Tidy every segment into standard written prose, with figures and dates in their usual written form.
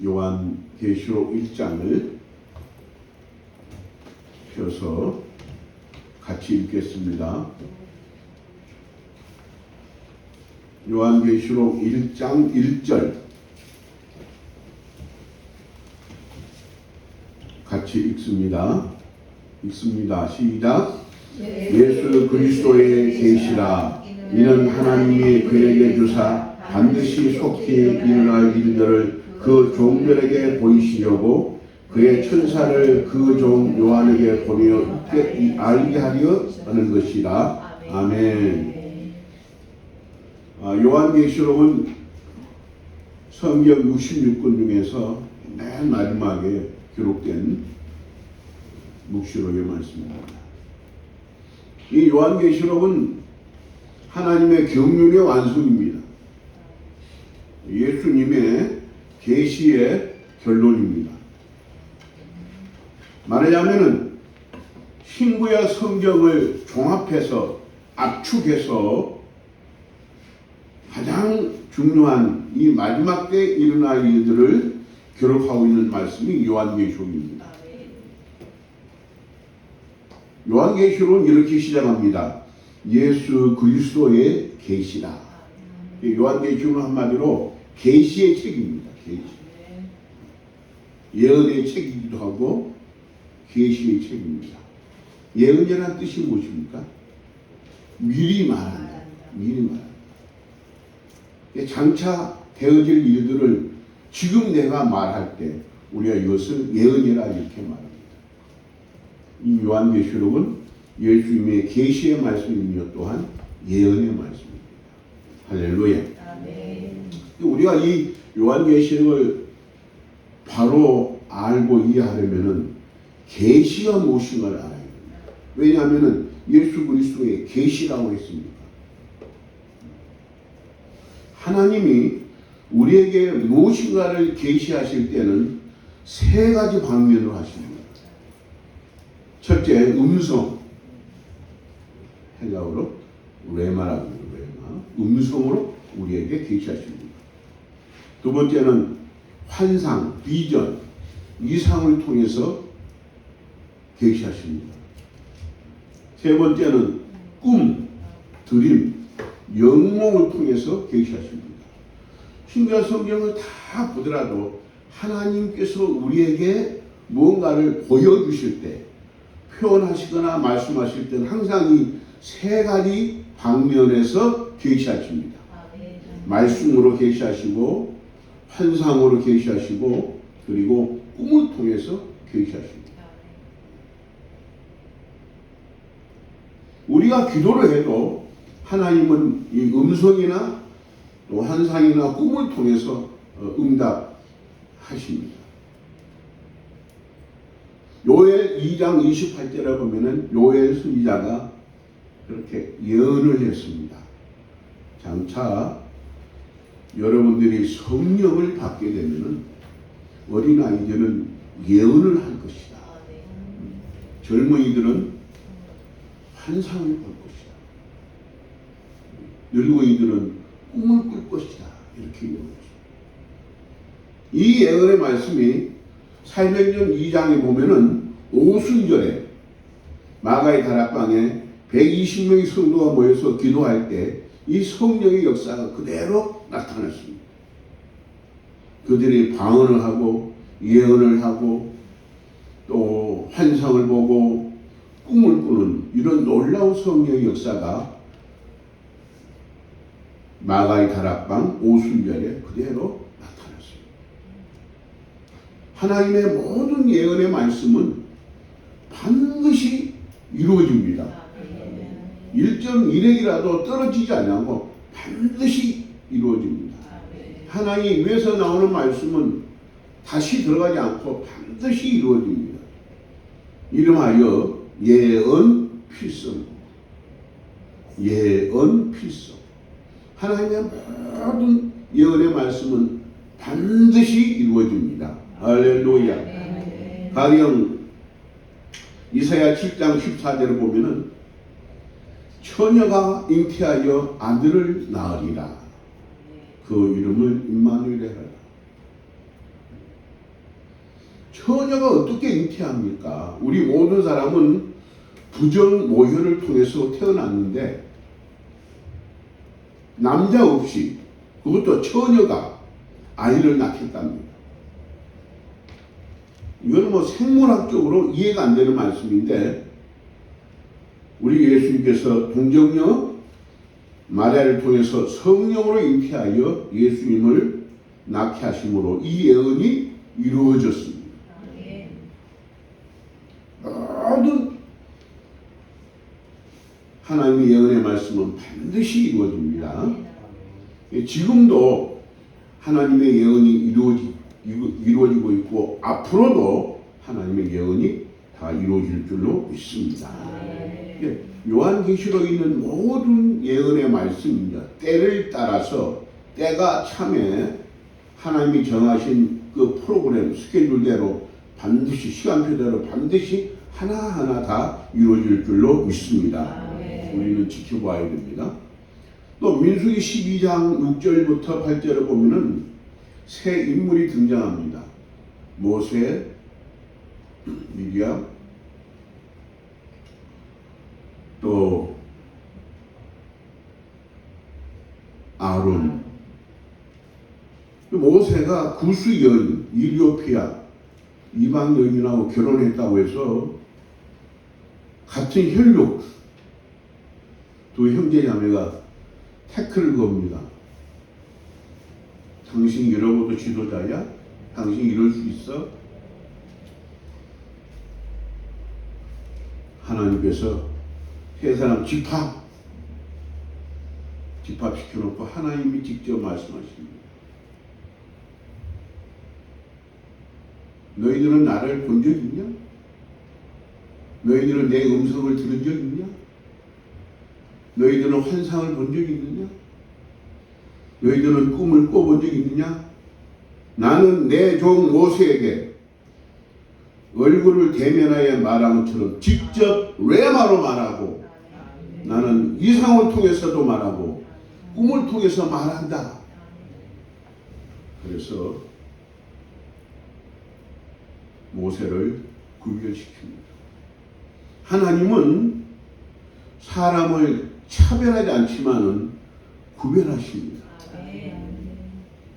요한계시록 1장을 펴서 같이 읽겠습니다. 요한계시록 1장 1절 같이 읽습니다. 시작. 예수 그리스도의 계시라. 이는 하나님이 그에게 주사 반드시 속히 일어날 일들을 그 종들에게 보이시려고 그의 천사를 그 종 요한에게 보내어 알게 하려 하는 것이라. 아멘. 요한계시록은 성경 66권 중에서 맨 마지막에 기록된 묵시록의 말씀입니다. 이 요한계시록은 하나님의 경륜의 완성입니다. 예수님의 계시의 결론입니다. 말하자면은 신구약 성경을 종합해서 압축해서 가장 중요한 이 마지막 때 일어날 일들을 기록하고 있는 말씀이 요한계시록입니다. 요한계시록은 이렇게 시작합니다. 예수 그리스도의 계시라. 요한계시록은 한마디로 계시의 책입니다. 계시. 예언의 책이기도 하고 계시의 책입니다. 예언이라는 뜻이 무엇입니까? 미리 말한다. 미리 말한다. 장차 되어질 일들을 지금 내가 말할 때 우리가 이것을 예언이라 이렇게 말합니다. 이 요한계시록은 예수님의 계시의 말씀이며 또한 예언의 말씀입니다. 할렐루야. 아멘. 우리가 이 요한계시록을 바로 알고 이해하려면은 계시가 무엇인가를 알아야 됩니다. 왜냐하면은 예수 그리스도의 계시라고 했습니까? 하나님이 우리에게 무엇인가를 계시하실 때는 세 가지 방면으로 하십니다. 첫째, 음성. 헬라어로 레마라고 합니다. 레마. 음성으로 우리에게 계시하십니다. 두 번째는 환상, 비전, 이상을 통해서 계시하십니다. 세 번째는 꿈, 드림, 영몽을 통해서 계시하십니다. 신구약 성경을 다 보더라도 하나님께서 우리에게 무언가를 보여주실 때, 표현하시거나 말씀하실 때는 항상 이 세 가지 방면에서 계시하십니다. 말씀으로 계시하시고, 환상으로 계시하시고, 그리고 꿈을 통해서 계시하십니다. 우리가 기도를 해도 하나님은 이 음성이나 또 환상이나 꿈을 통해서 응답하십니다. 요엘 2장 28절에 보면은 요엘 선지자가 그렇게 예언을 했습니다. 장차 여러분들이 성령을 받게 되면은 어린아이들은 예언을 할 것이다. 젊은이들은 환상을 볼 것이다. 늙은이들은 꿈을 꿀 것이다. 이렇게 예언했습니다. 이 예언의 말씀이 사도행전 2장에 보면은 오순절에 마가의 다락방에 120명의 성도가 모여서 기도할 때 이 성령의 역사가 그대로 나타났습니다. 그들이 방언을 하고 예언을 하고 또 환상을 보고 꿈을 꾸는 이런 놀라운 성령의 역사가 마가의 다락방 오순절에 그대로 나타났습니다. 하나님의 모든 예언의 말씀은 반드시 이루어집니다. 1.1핵이라도 떨어지지 않고 반드시 이루어집니다. 하나님 입에서 나오는 말씀은 다시 들어가지 않고 반드시 이루어집니다. 이름하여 예언 필성. 예언 필성. 하나님의 모든 예언의 말씀은 반드시 이루어집니다. 할렐루야. 가령 이사야 7장 14절을 보면은 처녀가 잉태하여 아들을 낳으리라. 그 이름을 임마누엘 하라. 처녀가 어떻게 잉태합니까? 우리 모든 사람은 부정 모혈을 통해서 태어났는데 남자 없이 그것도 처녀가 아이를 낳겠답니다. 이거는 뭐 생물학적으로 이해가 안 되는 말씀인데 우리 예수님께서 동정녀 마리아를 통해서 성령으로 잉태하여 예수님을 낳게 하심으로 이 예언이 이루어졌습니다. 모든 하나님의 예언의 말씀은 반드시 이루어집니다. 지금도 하나님의 예언이 이루어지고 있고 앞으로도 하나님의 예언이 다 이루어질 줄로 믿습니다. 요한계시록에 있는 모든 예언의 말씀입니다. 때를 따라서 때가 참에 하나님이 정하신 그 프로그램 스케줄대로 반드시 시간표대로 반드시 하나하나 다 이루어질 줄로 믿습니다. 우리는 지켜봐야 됩니다. 또 민수기 12장 6절부터 8절을 보면은 새 인물이 등장합니다. 모세, 미디암, 또 아론. 모세가 구스 여인 이리오피아 이방 여인하고 결혼했다고 해서 같은 혈육 두 형제 자매가 태클을 겁니다. 당신이 이런 것도 지도자야? 당신이 이럴 수 있어? 하나님께서 세 사람 집합시켜놓고 하나님이 직접 말씀하십니다. 너희들은 나를 본 적 있냐? 너희들은 내 음성을 들은 적 있냐? 너희들은 환상을 본 적 있느냐? 너희들은 꿈을 꿔본 적 있느냐? 나는 내 종 모세에게 얼굴을 대면하여 말한 것처럼 직접 레마로 말하고 나는 이상을 통해서도 말하고 꿈을 통해서 말한다. 그래서 모세를 구별시킵니다. 하나님은 사람을 차별하지 않지만은 구별하십니다.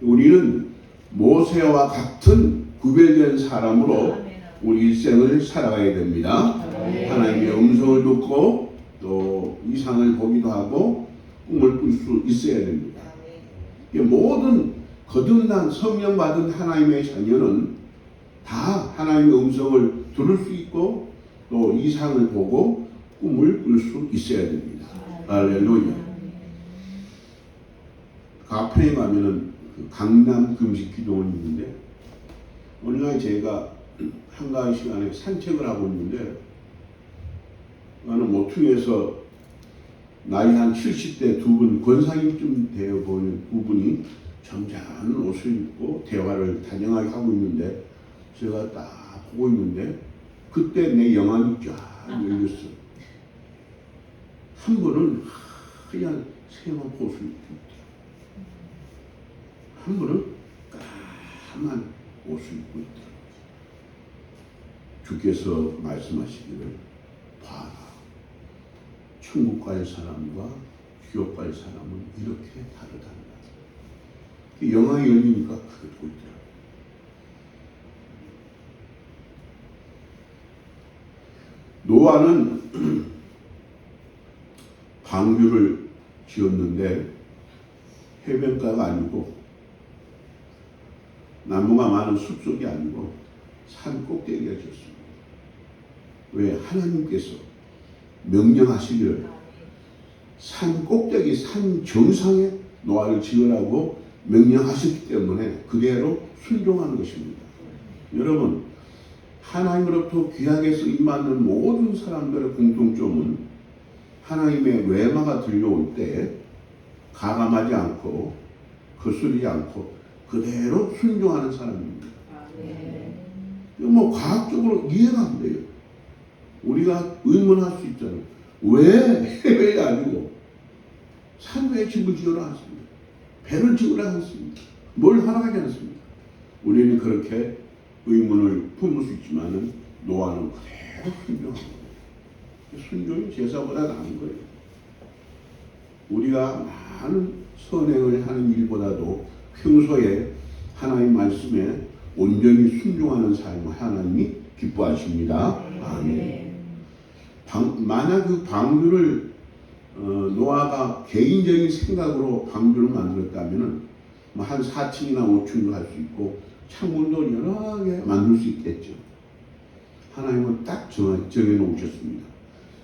우리는 모세와 같은 구별된 사람으로 우리 일생을 살아가야 됩니다. 하나님의 음성을 듣고 또 이상을 보기도 하고 꿈을 꿀 수 있어야 됩니다. 모든 거듭난 성령 받은 하나님의 자녀는 다 하나님의 음성을 들을 수 있고 또 이상을 보고 꿈을 꿀 수 있어야 됩니다. 할렐루야. 가평에 가면은 그 강남 금식 기도원이 있는데 어느 날 제가 한가한 시간에 산책을 하고 있는데 나는 모퉁이에서 나이 한 70대 두 분, 권상님쯤 되어 보이는 두 분이 점잖은 옷을 입고 대화를 다정하게 하고 있는데 제가 딱 보고 있는데 그때 내 영안이 쫙 열렸어. 한 분은 하얀 세만 옷을 입고 있더라. 한 분은 까만 옷을 입고 있더라. 주께서 말씀하시기를 봐라. 천국 갈 사람과 지옥 갈 사람은 이렇게 다르단다. 영광이 열리니까 그게 보이더라. 노아는 방주를 지었는데 해변가가 아니고 나무가 많은 숲속이 아니고 산 꼭대기가 지었습니다. 왜? 하나님께서 명령하시기를 산 꼭대기 산 정상에 노아를 지으라고 명령하셨기 때문에 그대로 순종하는 것입니다. 여러분, 하나님으로부터 귀하게 쓰임받는 모든 사람들의 공통점은 하나님의 외마가 들려올 때 가감하지 않고 거스르지 않고 그대로 순종하는 사람입니다. 뭐 과학적으로 이해가 안 돼요. 우리가 의문할 수 있잖아요. 왜 해외에 아니고 산에 집을 지으라 하십니다. 배를 지으라 하십니다. 뭘 하라 하지 않습니다. 우리는 그렇게 의문을 품을 수 있지만은 노아는 그대로 순종한 거예요. 순종이 제사보다 나은 거예요. 우리가 많은 선행을 하는 일보다도 평소에 하나님 말씀에 온전히 순종하는 삶을 하나님이 기뻐하십니다. 아멘. 만약 그 방주를 노아가 개인적인 생각으로 방주를 만들었다면은 한 4층이나 5층도 할 수 있고 창문도 여러 개 만들 수 있겠죠. 하나님은 딱 정해놓으셨습니다.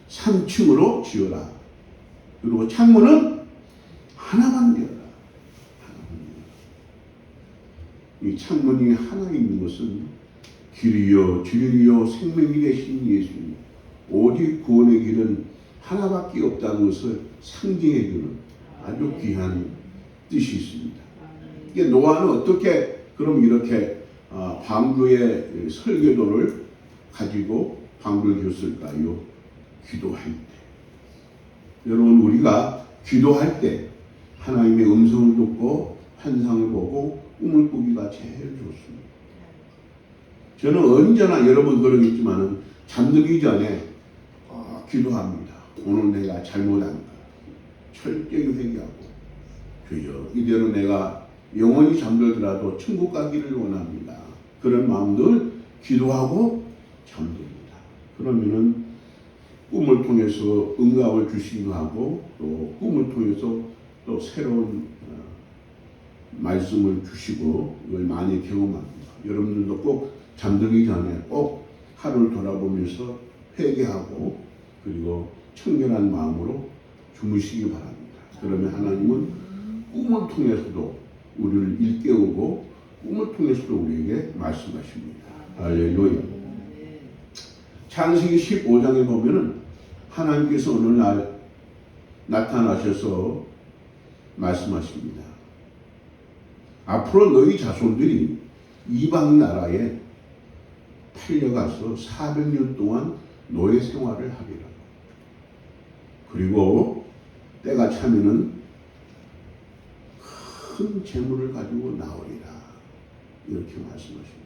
3층으로 지어라. 그리고 창문은 하나만 열어라. 이 창문이 하나 있는 것은 길이요 진리요 생명이 되신 예수님, 오직 구원의 길은 하나밖에 없다는 것을 상징해주는 아주 귀한 뜻이 있습니다. 이게 노아는 어떻게 그럼 이렇게 방주의 설계도를 가지고 방주를 지었을까요? 기도할 때. 여러분, 우리가 기도할 때 하나님의 음성을 듣고 환상을 보고 꿈을 꾸기가 제일 좋습니다. 저는 언제나 여러분 그러겠지만은 잠들기 전에 기도합니다. 오늘 내가 잘못한다. 철저히 회개하고 주여 이대로 내가 영원히 잠들더라도 천국 가기를 원합니다. 그런 마음들 기도하고 잠듭니다. 그러면은 꿈을 통해서 응답을 주시기도 하고 또 꿈을 통해서 또 새로운 말씀을 주시고 이걸 많이 경험합니다. 여러분들도 꼭 잠들기 전에 꼭 하루를 돌아보면서 회개하고 그리고 청결한 마음으로 주무시기 바랍니다. 그러면 하나님은 꿈을 통해서도 우리를 일깨우고 꿈을 통해서도 우리에게 말씀하십니다. 할렐루야. 창세기 15장에 보면은 하나님께서 어느 날 나타나셔서 말씀하십니다. 앞으로 너희 자손들이 이방 나라에 팔려가서 400년 동안 노예 생활을 하리라. 그리고 때가 차면은 큰 재물을 가지고 나오리라. 이렇게 말씀하십니다.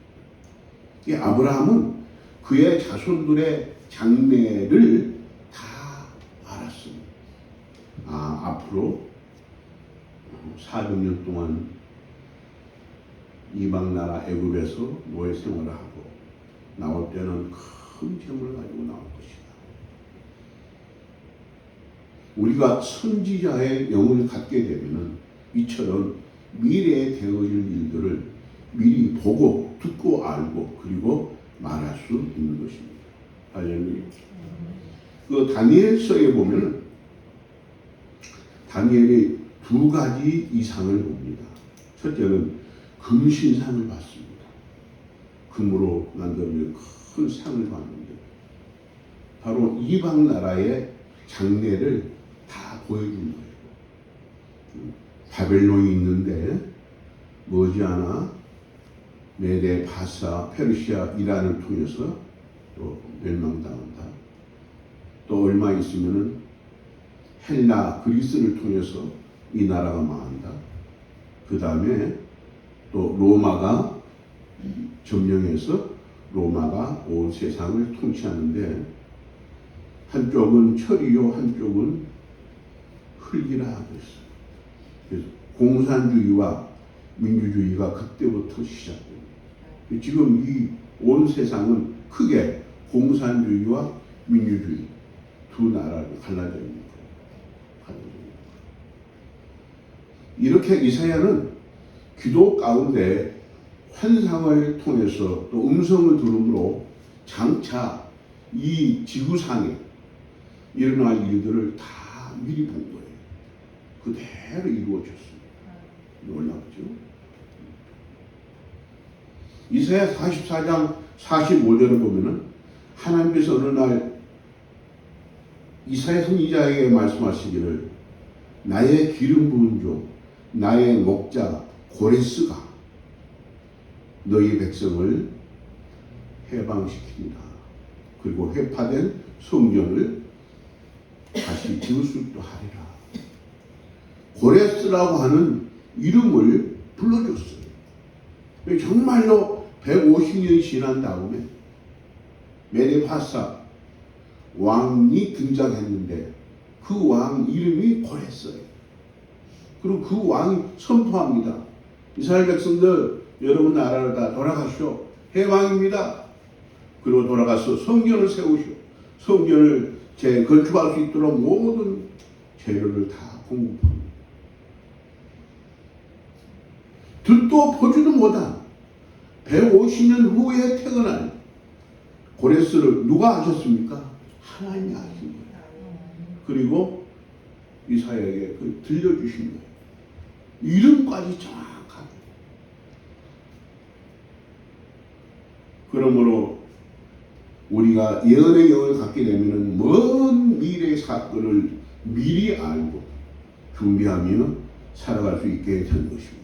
이 아브라함은 그의 자손들의 장래를 다 알았습니다. 앞으로 400년 동안 이방 나라 애굽에서 노예 생활을 하고 나올 때는 큰 재물을 가지고 나올 것이다. 우리가 선지자의 영을 갖게 되면은 이처럼 미래에 되어질 일들을 미리 보고 듣고 알고 그리고 말할 수 있는 것입니다. 할렐루야. 그 다니엘서에 보면은 다니엘이 두 가지 이상을 봅니다. 첫째는 금신상을 받습니다. 금으로 만든 큰 상을 받는데 바로 이방 나라의 장래를 다 보여준 거예요. 바벨론이 있는데 머지않아 메데, 바사, 페르시아, 이란을 통해서 또 멸망당한다. 또 얼마 있으면은 헬라, 그리스를 통해서 이 나라가 망한다. 그 다음에 또 로마가 점령해서 로마가 온 세상을 통치하는데 한쪽은 철이요 한쪽은 흙이라 하고 있어요. 그래서 공산주의와 민주주의가 그때부터 시작됩니다. 지금 이 온 세상은 크게 공산주의와 민주주의 두 나라로 갈라져 있는 거예요. 이렇게 이사야는 기도 가운데 환상을 통해서 또 음성을 들음으로 장차 이 지구상에 일어날 일들을 다 미리 본 거예요. 그대로 이루어졌습니다. 놀랍죠? 이사야 44장 45절을 보면은 하나님께서 어느 날 이사야 선지자에게 말씀하시기를 나의 기름 부은 종 나의 목자 고레스가 너희 백성을 해방시키리라. 그리고 회파된 성전을 다시 지을 수 있도록 하리라. 고레스라고 하는 이름을 불러줬어요. 정말로 150년이 지난 다음에 메데파사 왕이 등장했는데 그 왕 이름이 고레스예요. 그리고 그 왕이 선포합니다. 이스라엘 백성들, 여러분 나라를 다 돌아가시오. 해방입니다. 그리고 돌아가서 성전을 세우시오. 성전을 건축할 수 있도록 모든 재료를 다 공급합니다. 듣도 보지도 못한 150년 후에 태어날 고레스를 누가 아셨습니까? 하나님이 아신 거예요. 그리고 이사야에게 들려주신 거예요. 이름까지 정확하게. 그러므로 우리가 예언의 영을 갖게 되면 먼 미래의 사건을 미리 알고 준비하며 살아갈 수 있게 된 것입니다.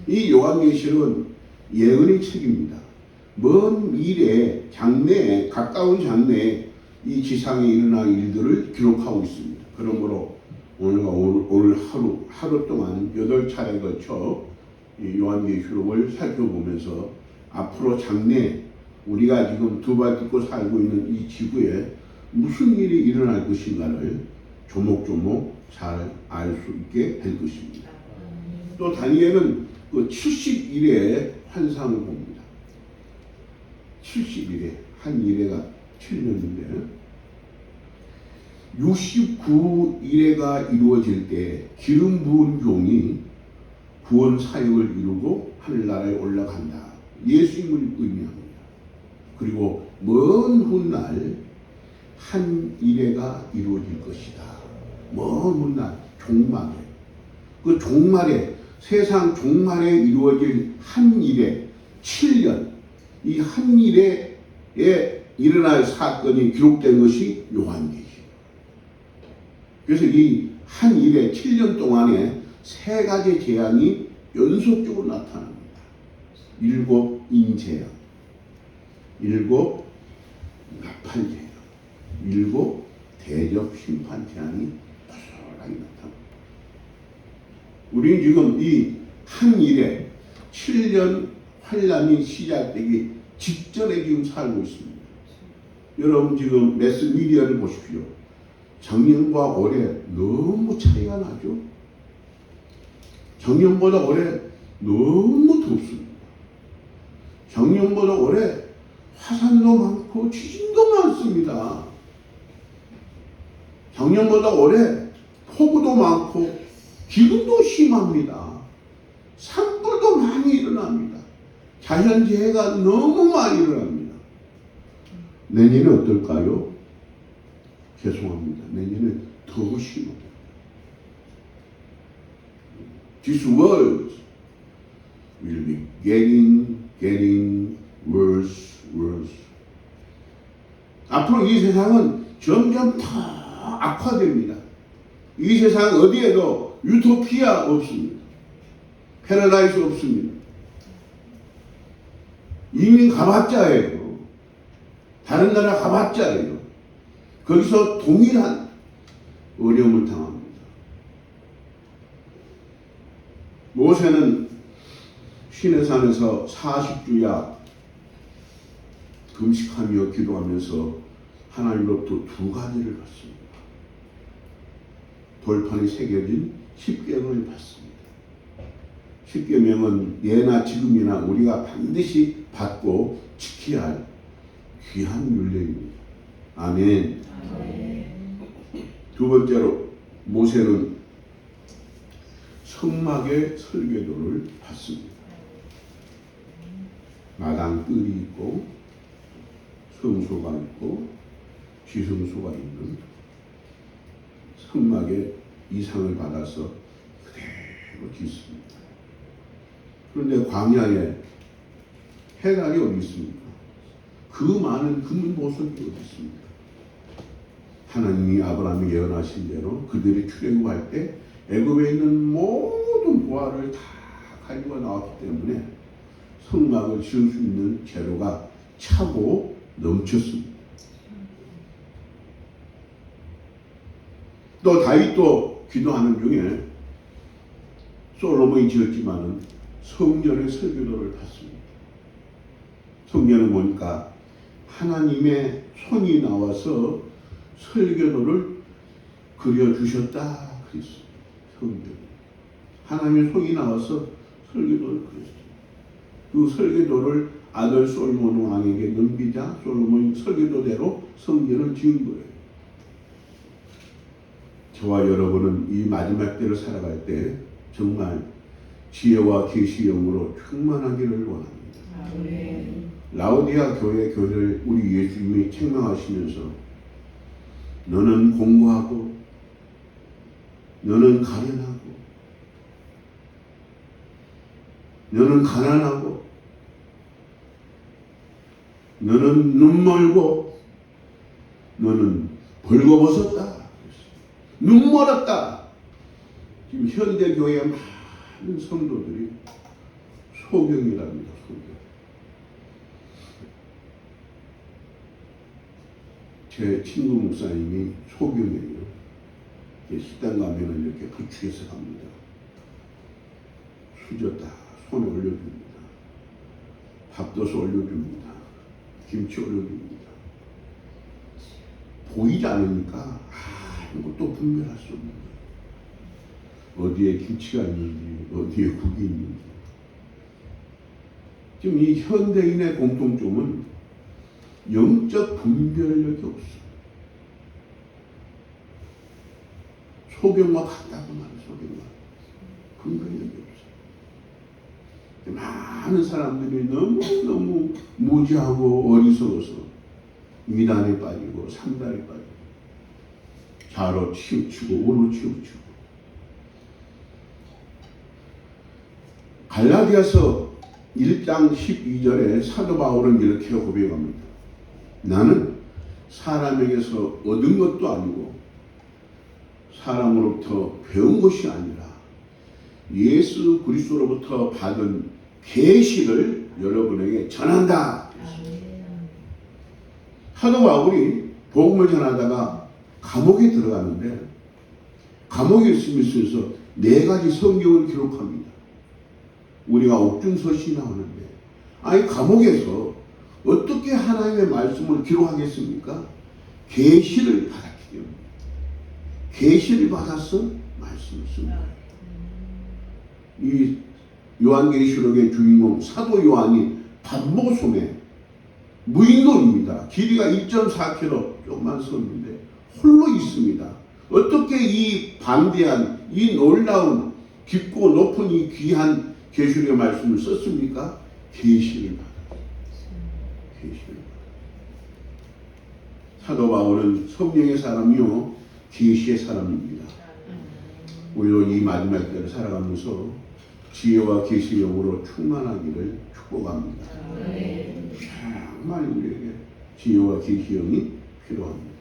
이 요한계시록은 예언의 책입니다. 먼 미래의 장래에, 가까운 장래에 이 지상에 일어날 일들을 기록하고 있습니다. 그러므로 오늘 하루 동안 8차례에 걸쳐 이 요한계시록을 살펴보면서 앞으로 장래 우리가 지금 두 발 딛고 살고 있는 이 지구에 무슨 일이 일어날 것인가를 조목조목 잘 알 수 있게 될 것입니다. 또 다니엘은 그 70일의 환상을 봅니다. 70일에 한 일회가 7년인데 69일회가 이루어질 때 기름 부은 종이 구원 사역을 이루고 하늘나라에 올라간다. 예수님을 의미합니다. 그리고 먼 훗날 한 일회가 이루어질 것이다. 먼 훗날 종말에, 그 종말에, 세상 종말에 이루어질 한 일회 7년, 이 한 일회에 일어날 사건이 기록된 것이 요한계시록. 그래서 이 한 일회 7년 동안에 3가지 재앙이 연속적으로 나타납니다. 7 인재앙, 7 나팔재앙, 7 대접 심판 재앙이 고스란히 나타납니다. 우리는 지금 이 한 일회 7년 환란이 시작되기 직전에 지금 살고 있습니다. 여러분 지금 매스미디어를 보십시오. 작년과 올해 너무 차이가 나죠. 작년보다 올해 너무 덥습니다. 작년보다 올해 화산도 많고 지진도 많습니다. 작년보다 올해 폭우도 많고 기근도 심합니다. 산불도 많이 일어납니다. 자연재해가 너무 많이 일어납니다. 내년에 어떨까요? 죄송합니다. 내년에 더 심합니다. This world will be getting worse. 앞으로 이 세상은 점점 더 악화됩니다. 이 세상 어디에도 유토피아 없습니다. 패러다이스 없습니다. 이민 가봤자예요. 다른 나라 가봤자예요. 거기서 동일한 어려움을 당합니다. 모세는 시내산에서 40주야 금식하며 기도하면서 하나님으로부터 2가지를 받습니다. 돌판에 새겨진 10계명을 받습니다. 10계명은 예나 지금이나 우리가 반드시 받고 지켜야 할 귀한 율례입니다. 아멘. 두 번째로 모세는 성막의 설계도를 받습니다. 마당 뜰이 있고 성소가 있고 지성소가 있는 성막의 이상을 받아서 그대로 짓습니다. 그런데 광야에 해당이 어디 있습니까? 그 많은 금은 보석이 어디 있습니까? 하나님이 아브라함이 예언하신 대로 그들이 출애굽할 때 애굽에 있는 모든 보화를 다 가지고 나왔기 때문에 성막을 지을 수 있는 재료가 차고 넘쳤습니다. 또 다윗도 기도하는 중에 솔로몬이 지었지만은 성전의 설계도를 받습니다. 성경을 보니까 하나님의 손이 나와서 설교도를 그려주셨다 그랬어요. 성경. 하나님의 손이 나와서 설교도를 그렸어요. 그 설교도를 아들 솔로몬 왕에게 넘기자 솔로몬이 설교도대로 성전을 지은 거예요. 저와 여러분은 이 마지막 때를 살아갈 때 정말 지혜와 계시의 영으로 충만하기를 원합니다. 아멘. 라오디아 교회 교회를 우리 예수님이 책망하시면서 너는 공고하고 너는 가련하고 너는 가난하고 너는 눈멀고 너는 벌거벗었다. 눈 멀었다. 지금 현대 교회에 많은 성도들이 소경이랍니다. 소경. 제 친구 목사님이 소경이에요. 식당 가면은 이렇게 부축해서 갑니다. 수저 다 손에 올려줍니다. 밥도서 올려줍니다. 김치 올려줍니다. 보이지 않으니까 아무것도 분별할 수 없는 거예요. 어디에 김치가 있는지 어디에 국이 있는지. 지금 이 현대인의 공통점은 영적 분별력이 없어. 소경과 같다고 말해요. 소경과 분별력이 없어. 많은 사람들이 너무 무지하고 어리석어서 미단에 빠지고 상단에 빠지고 좌로 치우치고 우로 치우치고. 갈라디아서 1장 12절에 사도 바울은 이렇게 고백합니다. 나는 사람에게서 얻은 것도 아니고 사람으로부터 배운 것이 아니라 예수 그리스도로부터 받은 계시를 여러분에게 전한다. 사도 바울이 복음을 전하다가 감옥에 들어갔는데 감옥에 있으면서 4가지 성경을 기록합니다. 우리가 옥중서시 나오는데 아니 감옥에서 어떻게 하나님의 말씀을 기록하겠습니까? 계시를 받았기 때문에. 계시를 받아서 말씀을 쓴 거예요. 이 요한계시록의 주인공 사도 요한이 반모섬에 무인도입니다. 길이가 1.4km 조금만 섰는데 홀로 있습니다. 어떻게 이 방대한 이 놀라운 깊고 높은 이 귀한 계시록의 말씀을 썼습니까? 계시를 받았어요. 계시를 받았어요. 사도 바울은 성령의 사람이요 계시의 사람입니다. 우리도 이 마지막 때를 살아가면서 지혜와 계시의 영으로 충만하기를 축복합니다. 정말 우리에게 지혜와 계시의 영이 필요합니다.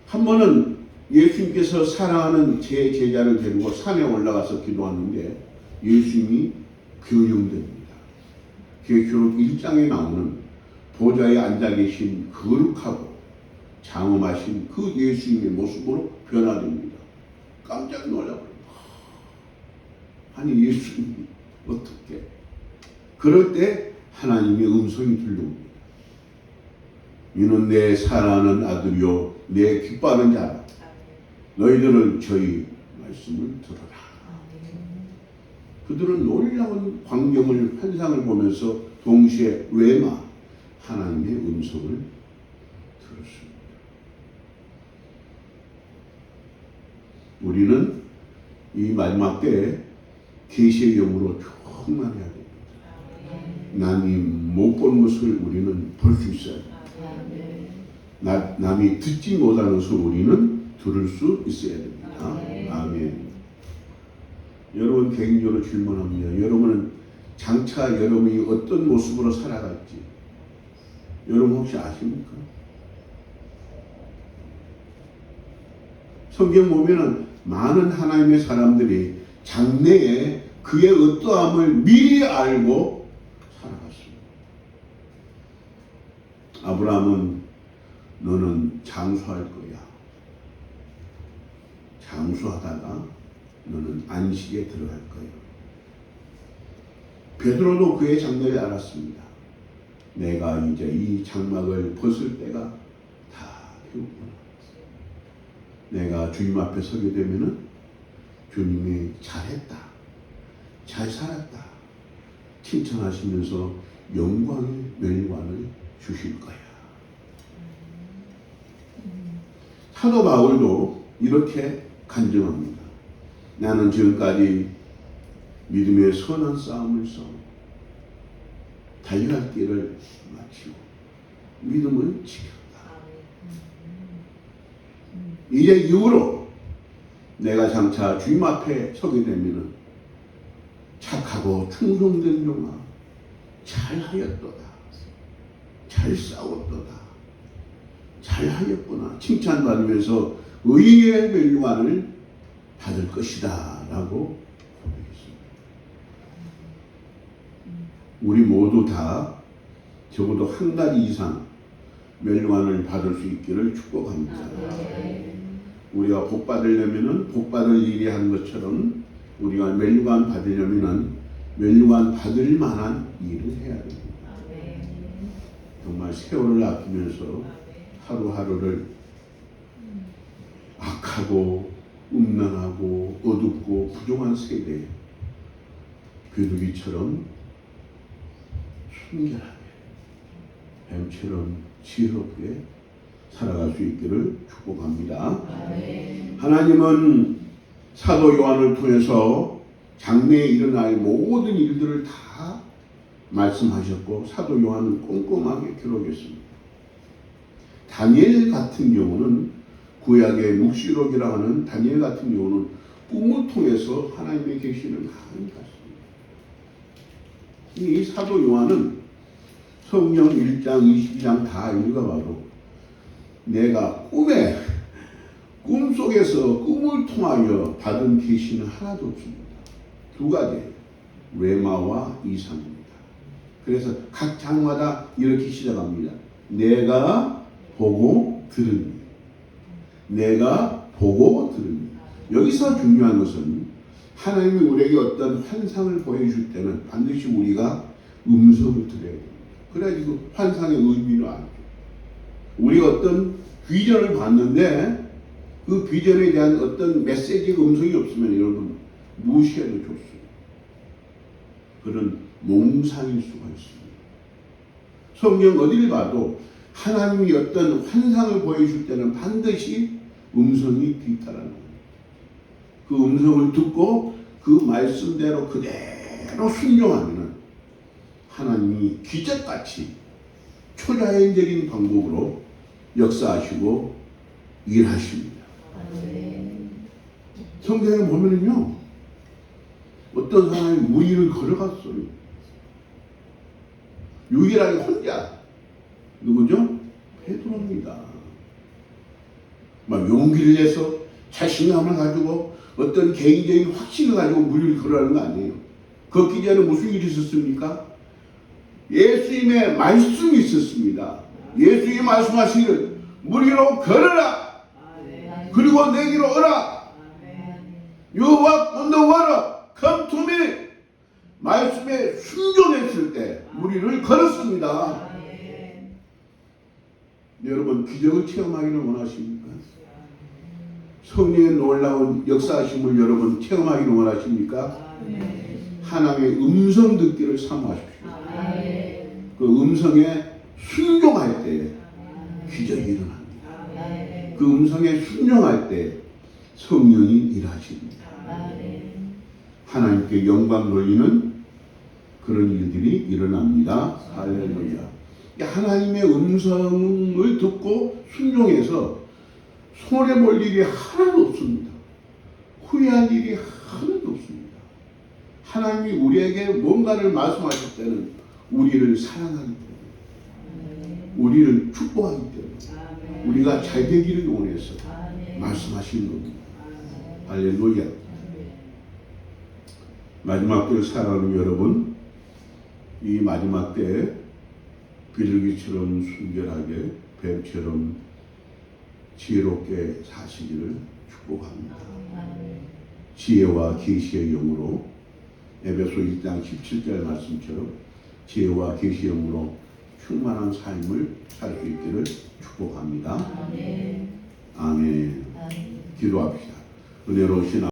한 번은 예수님께서 사랑하는 제 제자를 데리고 산에 올라가서 기도하는데 예수님이 교육됩니다. 계시록 1장에 나오는 보좌에 앉아 계신 거룩하고 장엄하신 그 예수님의 모습으로 변화됩니다. 깜짝 놀라버려요. 아니 예수님이 어떻게? 그럴 때 하나님의 음성이 들려옵니다. 이는 내 사랑하는 아들이요 내 기뻐하는 자라. 너희들은 저희 말씀을 들어라. 그들은 놀라운 광경을 환상을 보면서 동시에 외마 하나님의 음성을 들었습니다. 우리는 이 마지막 때에 계시의 영으로 충만해야 됩니다. 남이 못 본 것을 우리는 볼 수 있어야 됩니다. 남이 듣지 못하는 것을 우리는 들을 수 있어야 됩니다. 아멘. 여러분 개인적으로 질문합니다. 여러분은 장차 여러분이 어떤 모습으로 살아갈지 여러분 혹시 아십니까? 성경 보면은 많은 하나님의 사람들이 장래에 그의 어떠함을 미리 알고 살아갔습니다. 아브라함은 너는 장수할 거야. 장수하다가 너는 안식에 들어갈 거야. 베드로도 그의 장래를 알았습니다. 내가 이제 이 장막을 벗을 때가 다 되었구나. 내가 주님 앞에 서게 되면은 주님이 잘했다, 잘 살았다 칭찬하시면서 영광의 멸관을 주실 거야. 사도 바울도 이렇게 간증합니다. 나는 지금까지 믿음의 선한 싸움을 싸우고 달려갈 길을 마치고 믿음을 지켰다. 이제 이후로 내가 장차 주님 앞에 서게 되면 착하고 충성된 종아 잘하였도다, 잘 싸웠도다, 잘하였구나 칭찬받으면서 의의 멸관을 받을 것이다 라고 고백했습니다. 우리 모두 다 적어도 한 가지 이상 멸관을 받을 수 있기를 축복합니다. 우리가 복 받으려면은 복 받을 일이 한 것처럼 우리가 멸관 받으려면은 멸관 받을 만한 일을 해야 됩니다. 정말 세월을 아끼면서 하루하루를 악하고 음란하고 어둡고 부정한 세대에 비둘기처럼 순결하게 뱀처럼 지혜롭게 살아갈 수 있기를 축복합니다. 하나님은 사도 요한을 통해서 장래에 일어날 모든 일들을 다 말씀하셨고 사도 요한은 꼼꼼하게 기록했습니다. 다니엘 같은 경우는 구약의 묵시록이라고 하는 다니엘 같은 경우는 꿈을 통해서 하나님의 계시를 많이 봤습니다. 이 사도 요한은 성경 1장, 22장 다 읽어봐도 내가 꿈속에서 꿈을 통하여 받은 계시는 하나도 없습니다. 두 가지, 레마와 이상입니다. 그래서 각 장마다 이렇게 시작합니다. 내가 보고 들으니, 내가 보고 들으니. 여기서 중요한 것은 하나님이 우리에게 어떤 환상을 보여줄 때는 반드시 우리가 음성을 들어야 됩니다. 그래야지 그 환상의 의미를 알죠. 우리가 어떤 비전을 봤는데 그 비전에 대한 어떤 메시지 음성이 없으면 여러분 무시해도 좋습니다. 그런 몽상일 수가 있습니다. 성경 어디를 봐도 하나님이 어떤 환상을 보여줄 때는 반드시 음성이 뒤따르는 거예요. 그 음성을 듣고 그 말씀대로 그대로 순종하면 하나님이 기적같이 초자연적인 방법으로 역사하시고 일하십니다. 성경에 보면은요, 어떤 사람이 무리를 걸어갔어요. 유일하게 혼자. 누구죠? 베드로입니다. 막 용기를 내서 자신감을 가지고 어떤 개인적인 확신을 가지고 무리를 걸어가는 거 아니에요. 걷기 전에 무슨 일이 있었습니까? 예수님의 말씀이 있었습니다. 예수님이 말씀하시기를 무리로 걸어라. 그리고 내기로 오라. You walk on the water. Come to me. 말씀에 순종했을 때 무리를 걸었습니다. 여러분 기적을 체험하기를 원하십니까? 성령의 놀라운 역사하심을 여러분 체험하기를 원하십니까? 하나님의 음성 듣기를 사모하십시오. 그 음성에 순종할 때 기적이 일어납니다. 그 음성에 순종할 때 성령이 일하십니다. 하나님께 영광 돌리는 그런 일들이 일어납니다. 할렐루야. 하나님의 음성을 듣고 순종해서 손해볼 일이 하나도 없습니다. 후회할 일이 하나도 없습니다. 하나님이 우리에게 뭔가를 말씀하실 때는 우리를 사랑하기 때문에, 우리를 축복하기 때문에, 우리가 잘 되기를 원해서 말씀하시는 겁니다. 할렐루야. 마지막 때를 살아가는 여러분, 이 마지막 때에 비둘기처럼 순결하게 뱀처럼 지혜롭게 사시기를 축복합니다. 지혜와 계시의 영으로 에베소 1장 17절 말씀처럼 지혜와 계시형으로 충만한 삶을 살 수 있기를 축복합니다. 아멘. 기도합시다. 은혜로우신